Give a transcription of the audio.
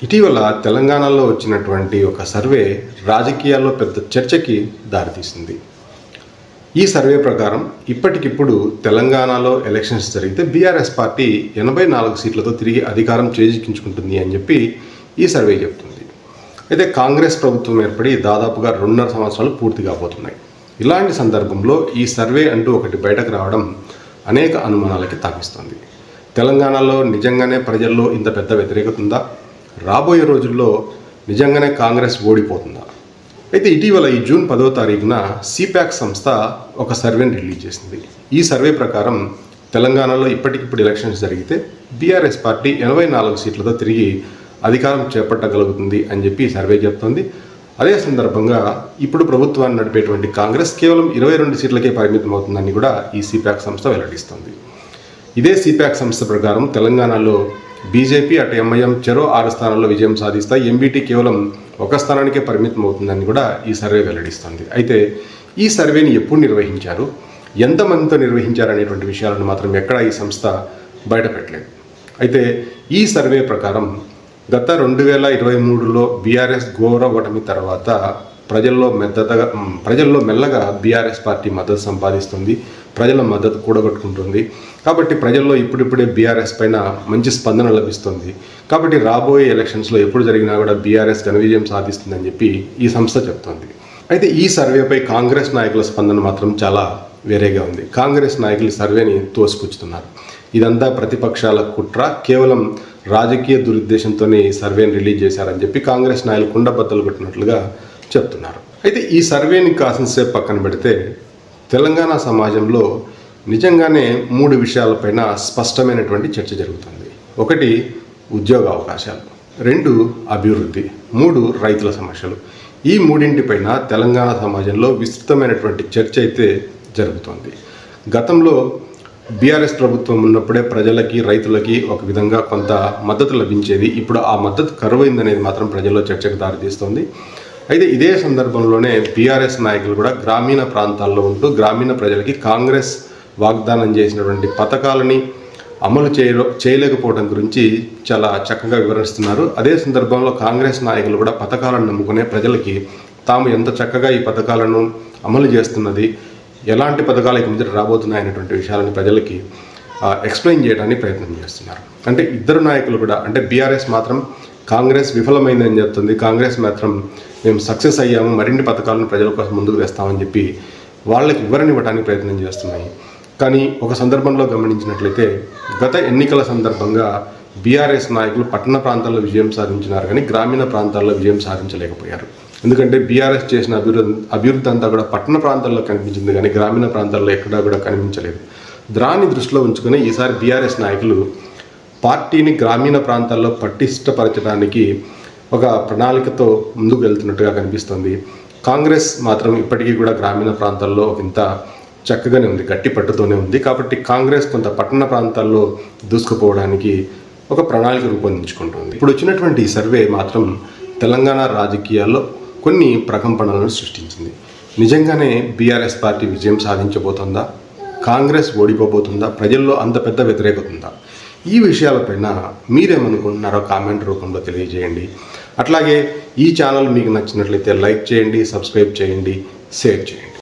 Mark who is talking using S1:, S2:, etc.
S1: ఇటీవల తెలంగాణలో వచ్చినటువంటి ఒక సర్వే రాజకీయాల్లో పెద్ద చర్చకి దారితీసింది. ఈ సర్వే ప్రకారం ఇప్పటికిప్పుడు తెలంగాణలో ఎలక్షన్స్ జరిగితే బీఆర్ఎస్ పార్టీ 84 సీట్లతో తిరిగి అధికారం చేజిక్కించుకుంటుంది అని చెప్పి ఈ సర్వే చెప్తుంది. అయితే కాంగ్రెస్ ప్రభుత్వం ఏర్పడి దాదాపుగా 2.5 సంవత్సరాలు పూర్తి కాబోతున్నాయి. ఇలాంటి సందర్భంలో ఈ సర్వే అంటూ ఒకటి బయటకు రావడం అనేక అనుమానాలకి తావిస్తుంది. తెలంగాణలో నిజంగానే ప్రజల్లో ఇంత పెద్ద వ్యతిరేకత ఉందా? రాబోయే రోజుల్లో నిజంగానే కాంగ్రెస్ ఓడిపోతుందా? అయితే ఇటీవల ఈ జూన్ 10వ తారీఖున సిప్యాక్ సంస్థ ఒక సర్వేని రిలీజ్ చేసింది. ఈ సర్వే ప్రకారం తెలంగాణలో ఇప్పటికిప్పుడు ఎలక్షన్స్ జరిగితే బీఆర్ఎస్ పార్టీ 84 సీట్లతో తిరిగి అధికారం చేపట్టగలుగుతుంది అని చెప్పి ఈ సర్వే చెప్తోంది. అదే సందర్భంగా ఇప్పుడు ప్రభుత్వాన్ని నడిపేటువంటి కాంగ్రెస్ కేవలం 22 సీట్లకే పరిమితం అవుతుందని కూడా ఈ సిప్యాక్ సంస్థ వెల్లడిస్తోంది. ఇదే సిప్యాక్ సంస్థ ప్రకారం తెలంగాణలో బీజేపీ అటు ఎంఐఎం చెరో 6 స్థానాల్లో విజయం సాధిస్తాయి. ఎంబీటీ కేవలం 1 స్థానానికే పరిమితం అవుతుందని కూడా ఈ సర్వే వెల్లడిస్తుంది. అయితే ఈ సర్వేని ఎప్పుడు నిర్వహించారు, ఎంతమందితో నిర్వహించారు అనేటువంటి విషయాలను మాత్రం ఎక్కడా ఈ సంస్థ బయటపెట్టలేదు. అయితే ఈ సర్వే ప్రకారం గత 2023లో బీఆర్ఎస్ ఘోర ఓటమి తర్వాత ప్రజల్లో మెల్లగా బీఆర్ఎస్ పార్టీ మద్దతు సంపాదిస్తుంది, ప్రజల మద్దతు కూడగట్టుకుంటుంది. కాబట్టి ప్రజల్లో ఇప్పుడిప్పుడే బీఆర్ఎస్ పైన మంచి స్పందన లభిస్తుంది. కాబట్టి రాబోయే ఎలక్షన్స్లో ఎప్పుడు జరిగినా కూడా బీఆర్ఎస్ ఘన విజయం సాధిస్తుందని చెప్పి ఈ సంస్థ చెప్తోంది. అయితే ఈ సర్వేపై కాంగ్రెస్ నాయకుల స్పందన మాత్రం చాలా వేరేగా ఉంది. కాంగ్రెస్ నాయకులు ఈ సర్వేని తోసిపుచ్చుతున్నారు. ఇదంతా ప్రతిపక్షాల కుట్ర, కేవలం రాజకీయ దురుద్దేశంతోనే ఈ సర్వేని రిలీజ్ చేశారని చెప్పి కాంగ్రెస్ నాయకులు కుండబద్దలు కొట్టినట్లుగా చెప్తున్నారు. అయితే ఈ సర్వేని కాసినసేపు పక్కన పెడితే తెలంగాణ సమాజంలో నిజంగానే 3 విషయాలపైన స్పష్టమైనటువంటి చర్చ జరుగుతుంది. 1 ఉద్యోగ అవకాశాలు, 2 అభివృద్ధి, 3 రైతుల సమస్యలు. ఈ 3ఇంటిపైన తెలంగాణ సమాజంలో విస్తృతమైనటువంటి చర్చ అయితే జరుగుతోంది. గతంలో బీఆర్ఎస్ ప్రభుత్వం ఉన్నప్పుడే ప్రజలకి రైతులకి ఒక విధంగా కొంత మద్దతు లభించేది. ఇప్పుడు ఆ మద్దతు కరువైందనేది మాత్రం ప్రజల్లో చర్చకు దారితీస్తుంది. అయితే ఇదే సందర్భంలోనే బీఆర్ఎస్ నాయకులు కూడా గ్రామీణ ప్రాంతాల్లో ఉంటూ గ్రామీణ ప్రజలకి కాంగ్రెస్ వాగ్దానం చేసినటువంటి పథకాలని అమలు చేయలేకపోవడం గురించి చాలా చక్కగా వివరిస్తున్నారు. అదే సందర్భంలో కాంగ్రెస్ నాయకులు కూడా పథకాలను నమ్ముకునే ప్రజలకి తాము ఎంత చక్కగా ఈ పథకాలను అమలు చేస్తున్నది, ఎలాంటి పథకాలు ఇక మీద రాబోతున్నాయనేటువంటి విషయాలను ప్రజలకి ఎక్స్ప్లెయిన్ చేయడానికి ప్రయత్నం చేస్తున్నారు. అంటే ఇద్దరు నాయకులు కూడా, అంటే బీఆర్ఎస్ మాత్రం కాంగ్రెస్ విఫలమైందని చెప్తుంది, కాంగ్రెస్ మాత్రం మేము సక్సెస్ అయ్యాము, మరిన్ని పథకాలను ప్రజల కోసం ముందుకు తెస్తామని చెప్పి వాళ్ళకి వివరణ ఇవ్వడానికి ప్రయత్నం చేస్తున్నాయి. కానీ ఒక సందర్భంలో గమనించినట్లయితే గత ఎన్నికల సందర్భంగా బీఆర్ఎస్ నాయకులు పట్టణ ప్రాంతాల్లో విజయం సాధించినారు, కానీ గ్రామీణ ప్రాంతాల్లో విజయం సాధించలేకపోయారు. ఎందుకంటే బీఆర్ఎస్ చేసిన అభివృద్ధి అంతా కూడా పట్టణ ప్రాంతాల్లో కనిపించింది, కానీ గ్రామీణ ప్రాంతాల్లో ఎక్కడా కూడా కనిపించలేదు. దాన్ని దృష్టిలో ఉంచుకొని ఈసారి బీఆర్ఎస్ నాయకులు పార్టీని గ్రామీణ ప్రాంతాల్లో పటిష్టపరచడానికి ఒక ప్రణాళికతో ముందుకు వెళ్తున్నట్టుగా కనిపిస్తుంది. కాంగ్రెస్ మాత్రం ఇప్పటికీ కూడా గ్రామీణ ప్రాంతాల్లో ఇంత చక్కగానే ఉంది, గట్టి పట్టుతోనే ఉంది. కాబట్టి కాంగ్రెస్ కొంత పట్టణ ప్రాంతాల్లో దూసుకుపోవడానికి ఒక ప్రణాళిక రూపొందించుకుంటుంది. ఇప్పుడు వచ్చినటువంటి ఈ సర్వే మాత్రం తెలంగాణ రాజకీయాల్లో కొన్ని ప్రకంపనలను సృష్టించింది. నిజంగానే బీఆర్ఎస్ పార్టీ విజయం సాధించబోతుందా? కాంగ్రెస్ ఓడిపోబోతుందా? ప్రజల్లో అంత పెద్ద వ్యతిరేకత ఉందా? ఈ విషయాలపైన మీరేమనుకుంటున్నారో కామెంట్ రూపంలో తెలియజేయండి. అట్లాగే ఈ ఛానల్ మీకు నచ్చినట్లయితే లైక్ చేయండి, సబ్స్క్రైబ్ చేయండి, షేర్ చేయండి.